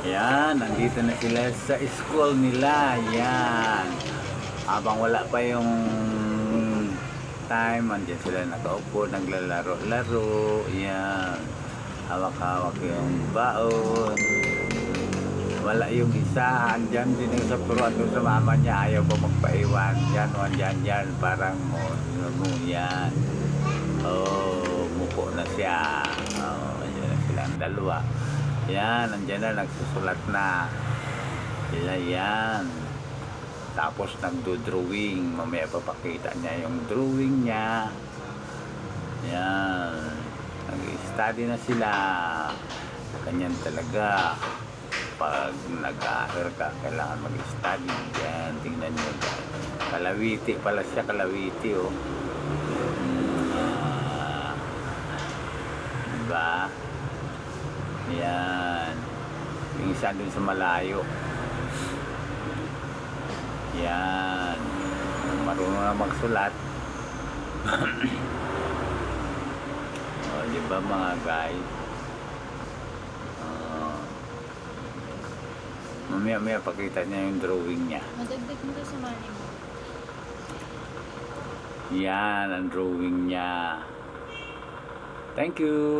Yan, nandito na sila sa school nila. Yan. Habang wala pa yung time, andyan sila nakaupo, naglalaro-laro. Yan. Hawak-hawak yung baon. Wala yung isa, andyan din yung sa puruan doon sa mama niya. Ayaw pa magpaiwan. Yan, parang yan. Oh, mupo na siya. Oh, yan na silang dalawa. Yan, nandiyan na, nagsusulat na. Sila yan. Tapos nagdo-drawing. Mamaya papakita niya yung drawing niya. Yan. Nag-study na sila. Ganyan talaga. Pag nag-aaral ka, kailangan mag-study. Yan, tingnan nyo. Kalawiti pala siya, kalawiti oh. Diba? Yan. Yung isa dun sa malayo. Yan. Marunong na magsulat. O, diba mga guys? Mamaya pakita niya yung drawing niya. Madagdag mo to sa money mo. Yan ang drawing niya. Thank you.